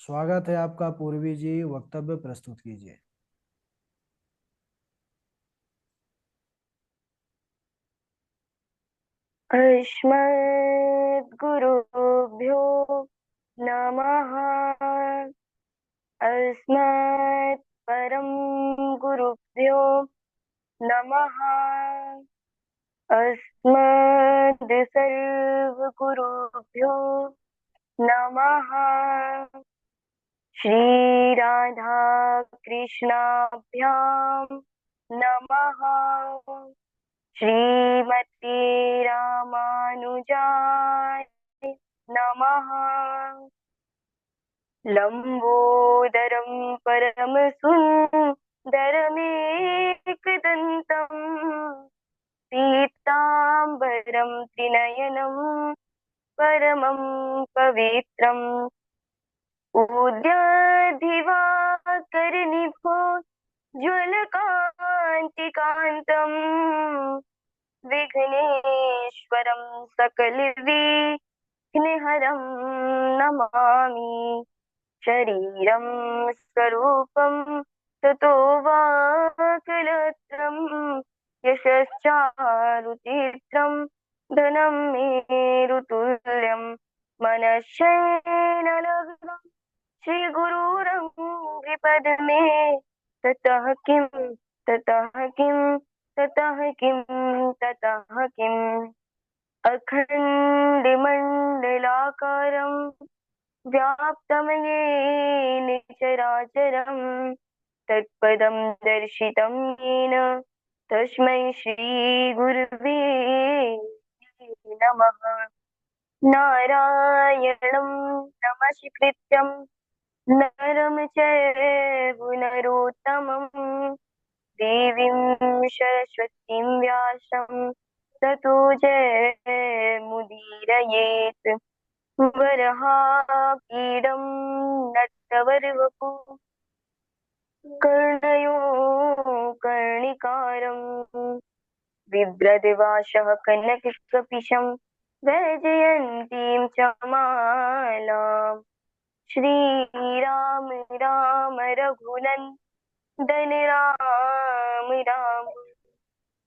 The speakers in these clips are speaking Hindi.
स्वागत है आपका। पूर्वी जी, वक्तव्य प्रस्तुत कीजिए। अस्मद्गुरुभ्यो नमः। अस्मत् परम गुरुभ्यो नमः। अस्मद् सर्वगुरुभ्यो नमः। श्री राधा कृष्णाभ्यां नमः। श्रीमते रामानुजाय नमः। लंबोदरं परमसुन्दरमेकदन्तम् पीताम्बरं त्रिनयनं परमं पवित्रम् उद्याद्धिवाकरनिभो ज्वलकान्तिकान्तम् विघ्नेश्वरं सकलविघ्नहरं नमामि। शरीरं स्वरूपं ततो वाक्लत्रं यशश्चारुचित्रं धनं मेरुतुल्यं मनश्शयेनलग्नं श्रीगुरुरङ्घ्रिपद्मे ततः किं ततः किं ततः किं ततः किम् अखण्डमण्डलाकारं व्याप्तं येन चराचरं तत्पदं दर्शितं येन तस्मै श्रीगुरुवे नमः। नारायणं नमस्कृत्यं नरं चैव नरोत्तमं देवीं सरस्वतीं व्यासं ततो जयमुदीरयेत्। वरहापीडं नटवरवपु कर्णयो कर्णिकारम् बिभ्रद्वासः कनककपिशं वैजयन्तीं च मालाम्। श्रीराम राम रघुनन्दन राम राम।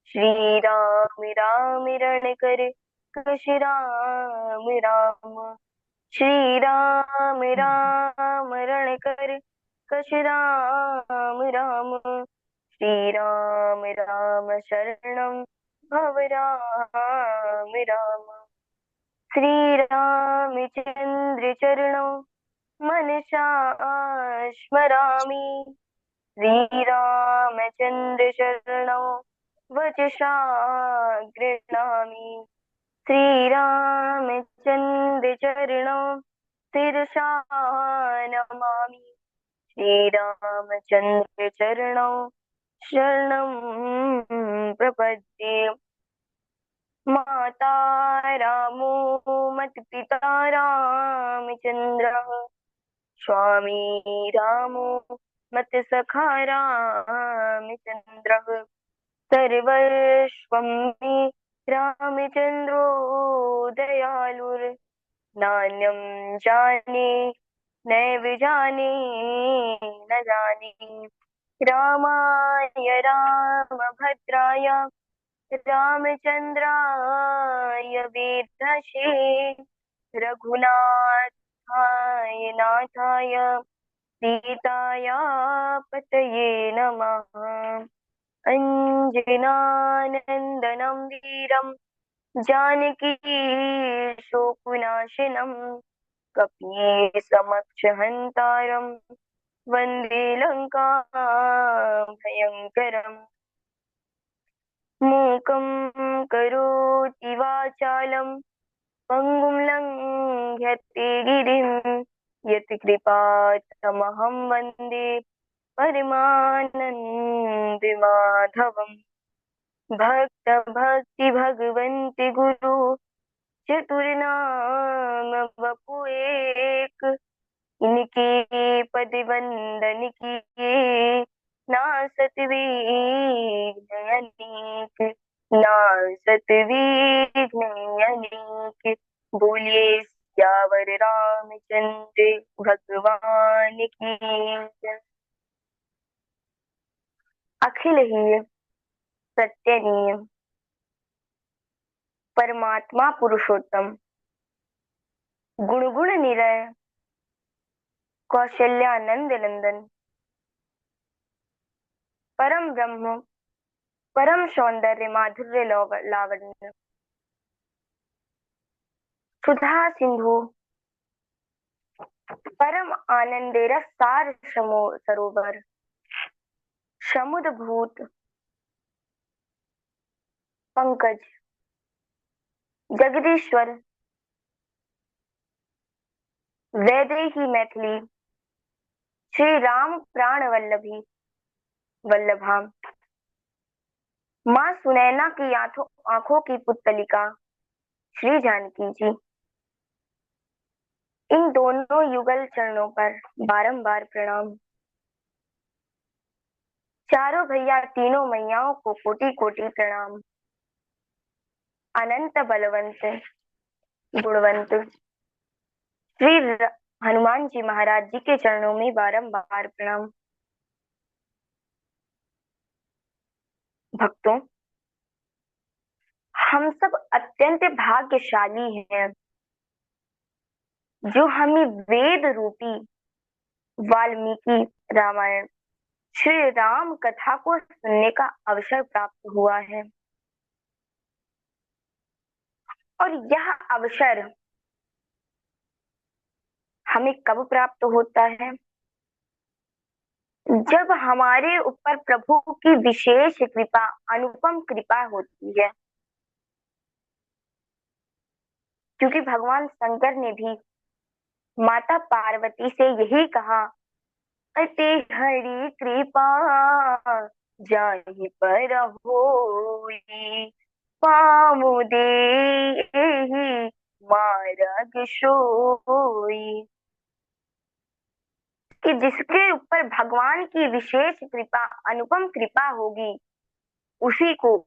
श्रीराम राम रणकर कश राम राम। श्रीराम राम रणकर कश राम राम। श्रीराम राम शरणं भव राम राम। श्रीरामचन्द्र चरणौ मनसा स्मरामि। श्रीरामचन्द्र चरणौ वचसा गृह्णामि। श्रीरामचन्द्र चरणौ शिरसा नमामि। श्रीरामचन्द्र चरणौ शरणं प्रपद्ये। माता रामो मत्पिता रामचन्द्रः स्वामी रामो मत्सखा रामचन्द्रः सर्वस्वं मे रामचन्द्रो दयालुर् नान्यं जाने नैव जाने न जाने। रामाय रामभद्राय रामचन्द्राय वेद्धसे रघुनाथाय नाथाय सीताया पतये नमः। अञ्जनानन्दनं वीरं जानकी शोकनाशनं कपीसमक्षहन्तारं वन्दे लङ्काभयङ्करम्। मूकं करोति वाचालं पङ्गुं लङ्घयते गिरिं यत्कृपातमहं वन्दे परमानन्दमाधवम्। भक्त भक्ति भगवन्ति गुरु चतुर्नाम वपु एक। इनके पद वंदन किए नासत विघ्न अनेक। नासत विघ्न अनेक। बोलिए सियावर रामचंद्र भगवान की जय। अखिल ही सत्य नियम परमात्मा पुरुषोत्तम गुण गुण निरय कौशल्यानंद नंदन परम ब्रह्म परम सौंदर्य माधुर्य लावण्य सुधा सिंधु परम आनंदे रसार सरोवर समुद्र भूत पंकज जगदीश्वर वैदेही मैथिली श्री राम प्राण वल्लभी वल्लभा माँ सुनैना की आंखों की पुतलिका श्री जानकी जी। इन दोनों युगल चरणों पर बारंबार प्रणाम। चारों भैया तीनों मैयाओं को कोटि कोटि प्रणाम। अनंत बलवंत गुणवंत श्री हनुमान जी महाराज जी के चरणों में बारंबार प्रणाम। भक्तों, हम सब अत्यंत भाग्यशाली हैं जो हमें वेद रूपी वाल्मीकि रामायण श्री राम कथा को सुनने का अवसर प्राप्त हुआ है। और यह अवसर हमें कब प्राप्त होता है? जब हमारे ऊपर प्रभु की विशेष कृपा अनुपम कृपा होती है। क्योंकि भगवान शंकर ने भी माता पार्वती से यही कहा, अति हरि कृपा जाहि पर होई पामु देहि मार्ग सोई। कि जिसके ऊपर भगवान की विशेष कृपा अनुपम कृपा होगी उसी को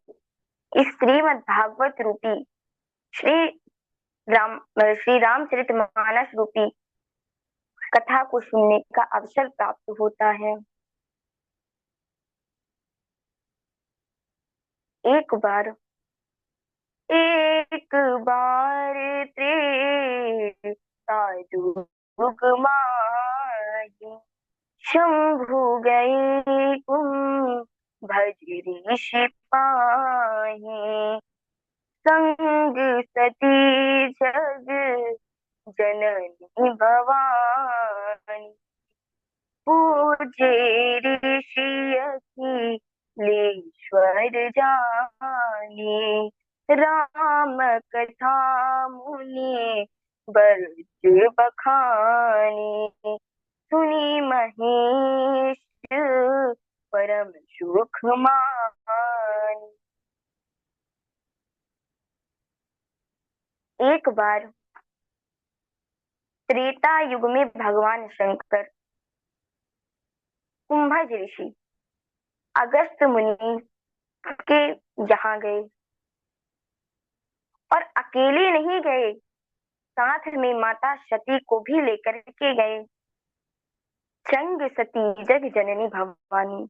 इस श्रीमद् भागवत रूपी श्री रामचरितमानस रूपी कथा को सुनने का अवसर प्राप्त होता है। एक बार त्रेता जुग माही शंभु गए भज ऋषि पाही संग सती जग जननी भवानी पूजे ऋषि अखिलेश्वर जानी राम कथा मुनि बरज बखानी सुनी महेश परम सुख मानी। एक बार त्रेता युग में भगवान शंकर कुंभज ऋषि अगस्त मुनि के यहाँ गए और अकेले नहीं गए, साथ में माता सती को भी लेकर के गए। संग सती जग जननी भवानी,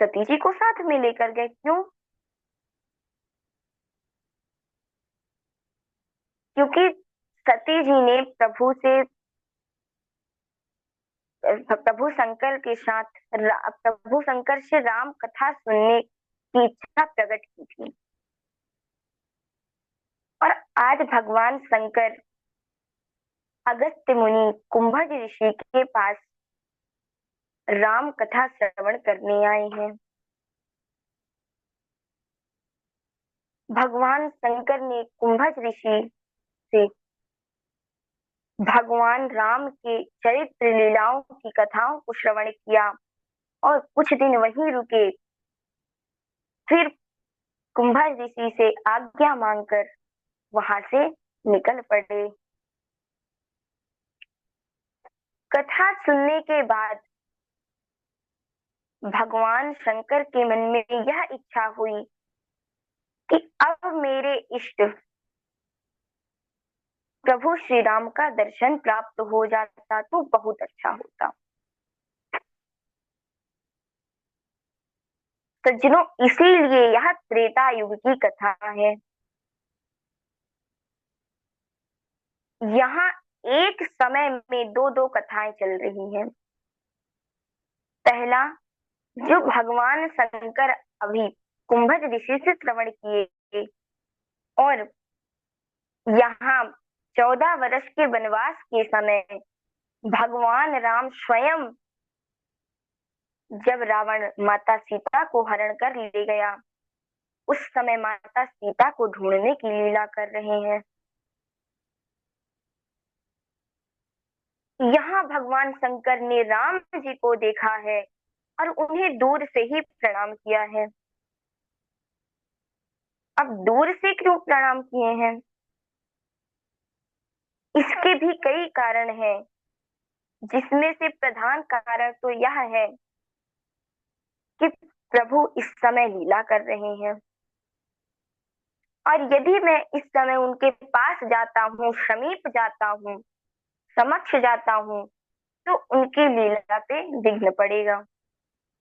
सती जी को साथ में लेकर गए। क्यों? क्योंकि सती जी ने प्रभु शंकर के साथ प्रभु शंकर से राम कथा सुनने की इच्छा प्रकट की थी। और आज भगवान शंकर अगस्त मुनि कुंभज ऋषि के पास राम कथा श्रवण करने आए हैं। भगवान शंकर ने कुंभज ऋषि से भगवान राम के चरित्र लीलाओं की कथाओं को श्रवण किया और कुछ दिन वहीं रुके। फिर कुंभज ऋषि से आज्ञा मांगकर वहां से निकल पड़े। कथा सुनने के बाद भगवान शंकर के मन में यह इच्छा हुई कि अब मेरे इष्ट प्रभु श्री राम का दर्शन प्राप्त हो जाता तो बहुत अच्छा होता। सज्जनों, इसीलिए यह त्रेता युग की कथा है। यहाँ एक समय में दो दो कथाएं चल रही हैं। पहला, जो भगवान शंकर अभी कुंभज ऋषि से श्रवण किए और यहाँ 14 वर्ष के वनवास के समय भगवान राम स्वयं जब रावण माता सीता को हरण कर ले गया, उस समय माता सीता को ढूंढने की लीला कर रहे हैं। यहाँ भगवान शंकर ने राम जी को देखा है और उन्हें दूर से ही प्रणाम किया है। अब दूर से क्यों प्रणाम किए हैं? इसके भी कई कारण हैं, जिसमें से प्रधान कारण तो यह है कि प्रभु इस समय लीला कर रहे हैं और यदि मैं इस समय उनके पास जाता हूँ, समीप जाता हूँ, समक्ष जाता हूँ, तो उनकी लीला पे विघ्न पड़ेगा,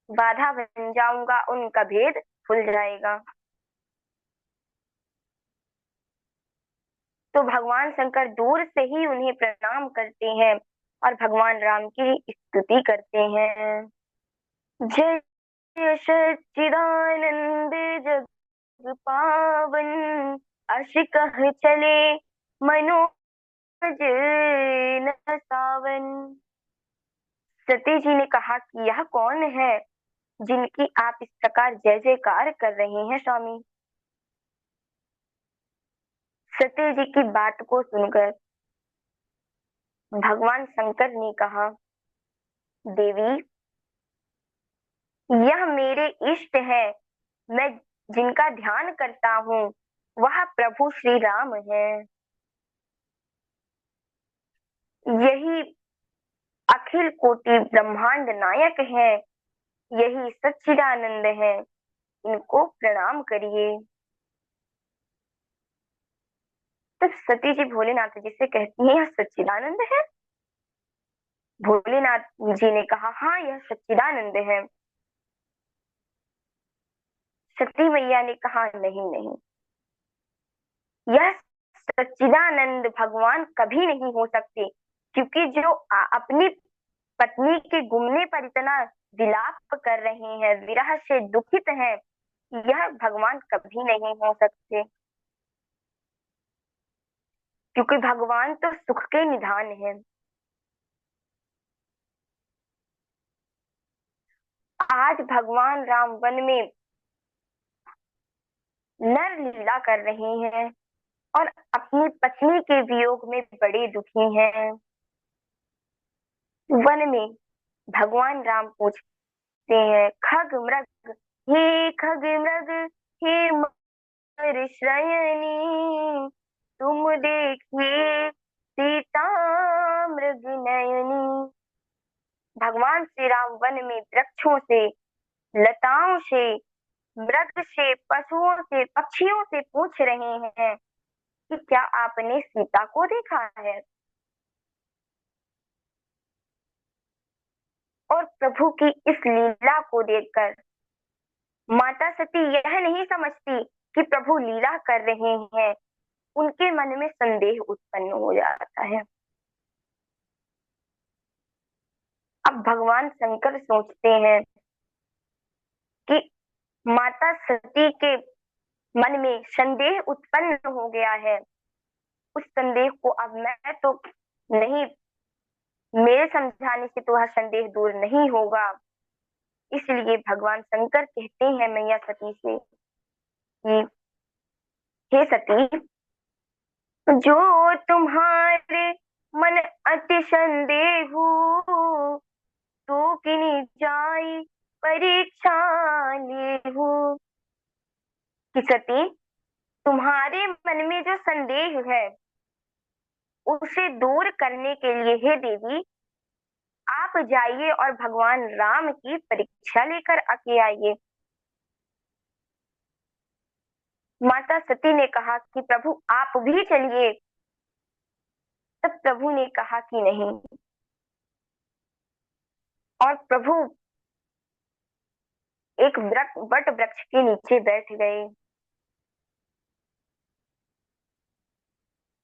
बाधा बन जाऊंगा, उनका भेद खुल जाएगा। तो भगवान शंकर दूर से ही उन्हें प्रणाम करते हैं और भगवान राम की स्तुति करते हैं। जय सच्चिदानंद जग पावन, अस कह चले मनोज न सावन। सती जी ने कहा कि यह कौन है जिनकी आप इस प्रकार जय जयकार कर रहे हैं स्वामी। सती जी की बात को सुनकर भगवान शंकर ने कहा, देवी, यह मेरे इष्ट है, मैं जिनका ध्यान करता हूँ वह प्रभु श्री राम है। यही अखिल कोटि ब्रह्मांड नायक है, यही सच्चिदानंद है, इनको प्रणाम करिए। तो सती जी भोलेनाथ जी से कहती हैं, यह सच्चिदानंद है? भोलेनाथ जी ने कहा, हाँ, यह सच्चिदानंद है। सती मैया ने कहा, नहीं नहीं, यह सच्चिदानंद भगवान कभी नहीं हो सकते, क्योंकि जो अपनी पत्नी के गुमने पर इतना विलाप कर रहे हैं, विरह से दुखित हैं, यह भगवान कभी नहीं हो सकते, क्योंकि भगवान तो सुख के निधान है। आज भगवान राम वन में नर लीला कर रहे हैं और अपनी पत्नी के वियोग में बड़े दुखी हैं। वन में भगवान राम पूछते हैं, खग मृग, हे खग मृग, हे मृषयनी, तुम देखिए सीता मृग नयनी। भगवान श्री राम वन में वृक्षों से, लताओं से, मृग से, पशुओं से, पक्षियों से पूछ रहे हैं कि क्या आपने सीता को देखा है? और प्रभु की इस लीला को देखकर माता सती यह नहीं समझती कि प्रभु लीला कर रहे हैं, उनके मन में संदेह उत्पन्न हो जाता है। अब भगवान शंकर सोचते हैं कि माता सती के मन में संदेह उत्पन्न हो गया है, उस संदेह को अब मैं तो नहीं, मेरे समझाने से तो वह संदेह दूर नहीं होगा। इसलिए भगवान शंकर कहते हैं मैया सती से कि हे सती, जो तुम्हारे मन अति संदेह तो किनी जाई परीक्षा लेहू। कि सती, तुम्हारे मन में जो संदेह है उसे दूर करने के लिए हे देवी, आप जाइए और भगवान राम की परीक्षा लेकर आके आइए। माता सती ने कहा कि प्रभु आप भी चलिए, तब प्रभु ने कहा कि नहीं, और प्रभु एक वट वृक्ष के नीचे बैठ गए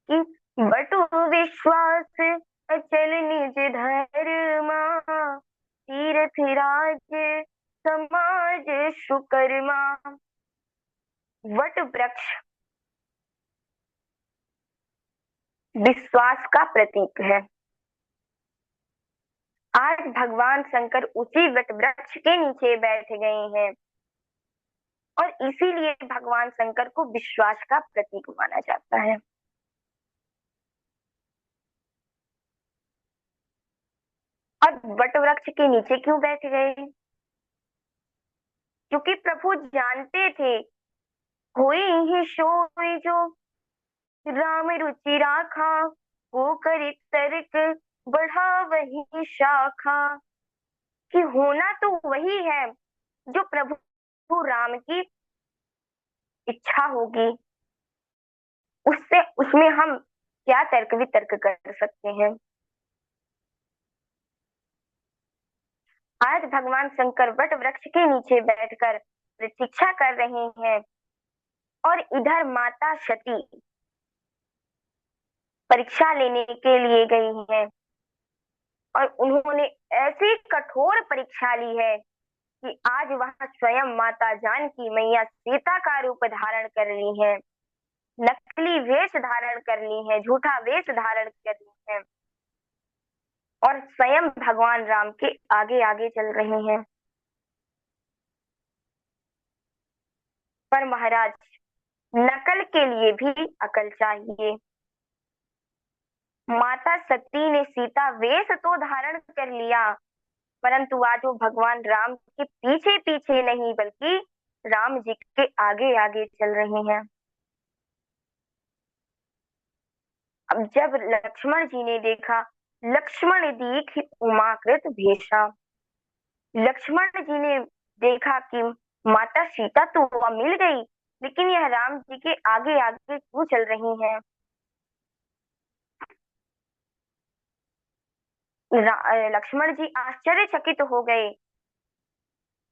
कि बटु विश्वास अचल निज धर्मा, तीर्थ राज्य समाज सुकर्मा। वट वृक्ष विश्वास का प्रतीक है। आज भगवान शंकर उसी वट वृक्ष के नीचे बैठ गए हैं और इसीलिए भगवान शंकर को विश्वास का प्रतीक माना जाता है। और वट वृक्ष के नीचे क्यों बैठ गए? क्योंकि प्रभु जानते थे, कोई ही सोई जो राम रुचि राखा, वो करे तर्क बढ़ा वही शाखा। कि होना तो वही है जो प्रभु राम की इच्छा होगी, उससे उसमें हम क्या तर्क वितर्क कर सकते हैं। आज भगवान शंकर वट वृक्ष के नीचे बैठकर प्रतीक्षा कर रहे हैं और इधर माता सती परीक्षा लेने के लिए गई हैं और उन्होंने ऐसी कठोर परीक्षा ली है कि आज वहां स्वयं माता जानकी मैया सीता का रूप धारण कर ली है, नकली वेश धारण कर ली है, झूठा वेश धारण कर ली है और स्वयं भगवान राम के आगे आगे चल रहे हैं। पर महाराज, नकल के लिए भी अकल चाहिए। माता सती ने सीता वेश तो धारण कर लिया, परंतु आज वो भगवान राम के पीछे पीछे नहीं बल्कि राम जी के आगे आगे चल रही हैं। अब जब लक्ष्मण जी ने देखा, लक्ष्मण दीख उमाकृत भेषा, लक्ष्मण जी ने देखा कि माता सीता तो मिल गई, लेकिन यह राम जी के आगे आगे क्यों चल रही हैं? लक्ष्मण जी आश्चर्यचकित हो गए,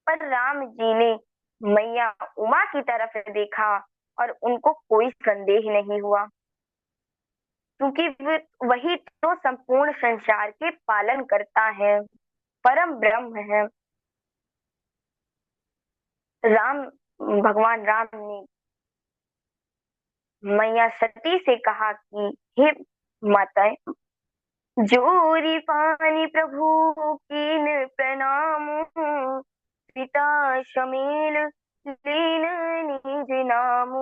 पर राम जी ने मैया उमा की तरफ देखा और उनको कोई संदेह नहीं हुआ, क्योंकि वही तो संपूर्ण संसार के पालन करता है, परम ब्रह्म है। राम भगवान राम ने मैया सती से कहा कि हे माता, जोरी पानी प्रभु कीन प्रणाम, पिता शमील लीन निज नाम,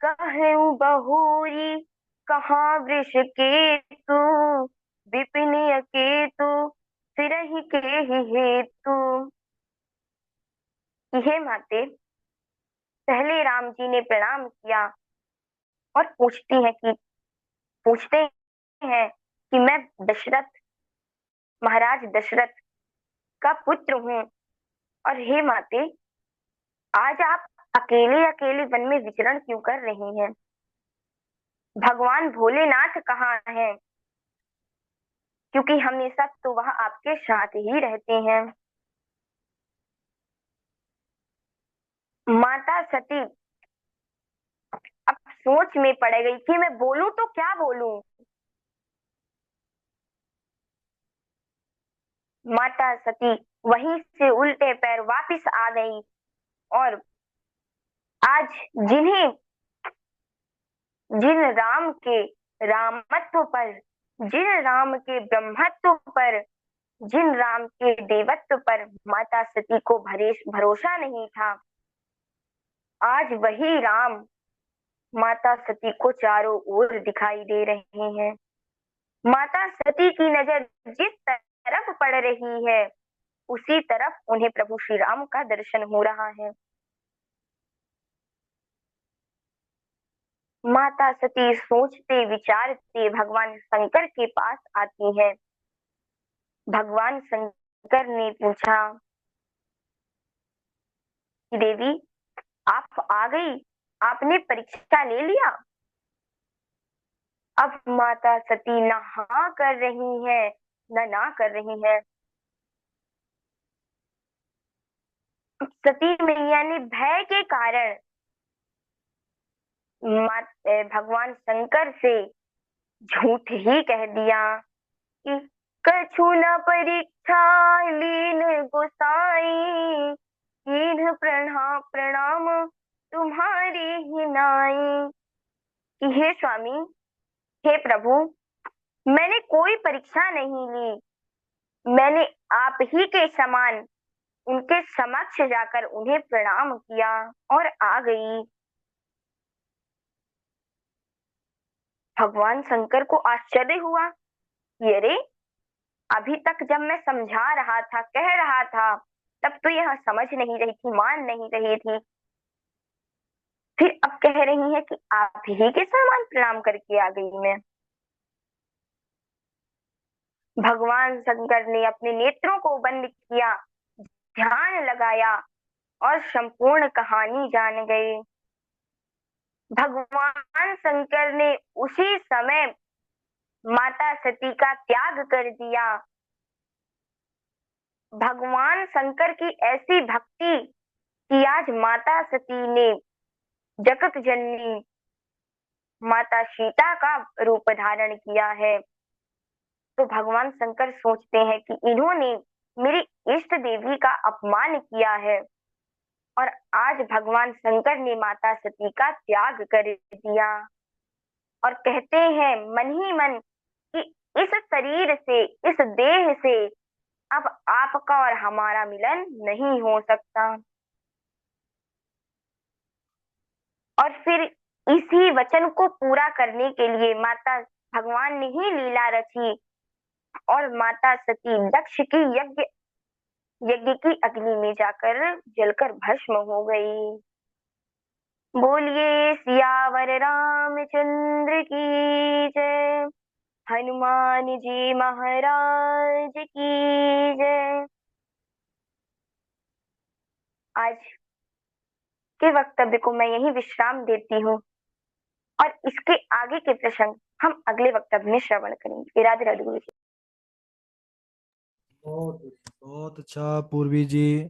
कहूँ बहोरी कहाँ वृष केतु, विपिन अकेतु सिरहि के ही हेतु। हे माते, पहले राम जी ने प्रणाम किया और पूछते हैं कि मैं दशरथ, महाराज दशरथ का पुत्र हूँ, और हे माते, आज आप अकेले अकेले वन में विचरण क्यों कर रही हैं? भगवान भोलेनाथ कहाँ हैं? क्योंकि हमेशा तो वह आपके साथ ही रहते हैं। माता सती अब सोच में पड़ गई कि मैं बोलूं तो क्या बोलूं। माता सती वहीं से उल्टे पैर वापस आ गई और आज जिन्हें जिन राम के रामत्व पर, जिन राम के ब्रह्मत्व पर, जिन राम के देवत्व पर माता सती को भरोसा नहीं था, आज वही राम माता सती को चारों ओर दिखाई दे रहे हैं। माता सती की नजर जिस तरफ पड़ रही है, उसी तरफ उन्हें प्रभु श्री राम का दर्शन हो रहा है। माता सती सोचते विचारते भगवान शंकर के पास आती है। भगवान शंकर ने पूछा कि देवी, आप आ गई, आपने परीक्षा ले लिया? अब माता सती न हाँ कर रही है न ना कर रही है। सती मैया ने भय के कारण भगवान शंकर से झूठ ही कह दिया कि कछु न परीक्षा लीन गोसाई, कीन्ह प्रणाम तुम्हारी ही नाई। कि हे स्वामी, हे प्रभु, मैंने कोई परीक्षा नहीं ली। मैंने आप ही के समान उनके समक्ष जाकर उन्हें प्रणाम किया और आ गई। भगवान शंकर को आश्चर्य हुआ कि अरे, अभी तक जब मैं समझा रहा था, कह रहा था, तब तो यह समझ नहीं रही थी, मान नहीं रही थी, फिर अब कह रही है कि आप ही के समान प्रणाम करके आ गई मैं। भगवान शंकर ने अपने नेत्रों को बंद किया, ध्यान लगाया और संपूर्ण कहानी जान गए। भगवान शंकर ने उसी समय माता सती का त्याग कर दिया। भगवान शंकर की ऐसी भक्ति कि आज माता सती ने जगत जननी माता सीता का रूप धारण किया है। तो भगवान शंकर सोचते हैं कि इन्होंने मेरी इष्ट देवी का अपमान किया है और आज भगवान शंकर ने माता सती का त्याग कर दिया। और कहते हैं मन ही मन कि इस शरीर से, इस देह से अब आपका और हमारा मिलन नहीं हो सकता। और फिर इसी वचन को पूरा करने के लिए माता भगवान ने ही लीला रची और माता सती दक्ष की यज्ञ यज्ञ की अग्नि में जाकर जलकर भस्म हो गई। बोलिए सियावर रामचंद्र की जय, हनुमान जी महाराज की जय। आज के वक्तव्य को मैं यही विश्राम देती हूँ और इसके आगे के प्रसंग हम अगले वक्तव्य में श्रवण करेंगे। राधे राधे गुरु जी। बहुत बहुत अच्छा पूर्वी जी।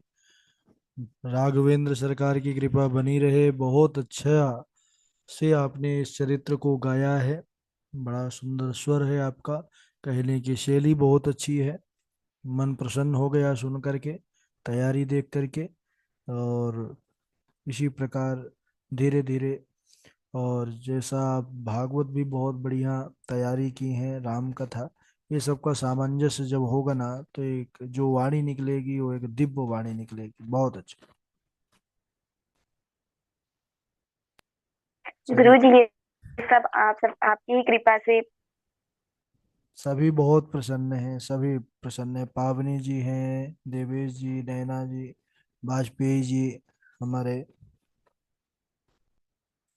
राघवेंद्र सरकार की कृपा बनी रहे। बहुत अच्छा से आपने इस चरित्र को गाया है। बड़ा सुंदर स्वर है आपका। कहने की शैली बहुत अच्छी है। मन प्रसन्न हो गया सुन करके, तैयारी देख करके। और इसी प्रकार धीरे धीरे, और जैसा आप भागवत भी बहुत बढ़िया तैयारी की है, राम कथा, ये सबका सामंजस्य जब होगा ना, तो एक जो वाणी निकलेगी वो एक दिव्य वाणी निकलेगी। बहुत अच्छा। गुरु सभी जी, ये सब आपकी ही कृपा से। सभी बहुत प्रसन्न हैं, सभी प्रसन्न हैं। पावनी जी हैं, देवेश जी, नैना जी, वाजपेयी जी, हमारे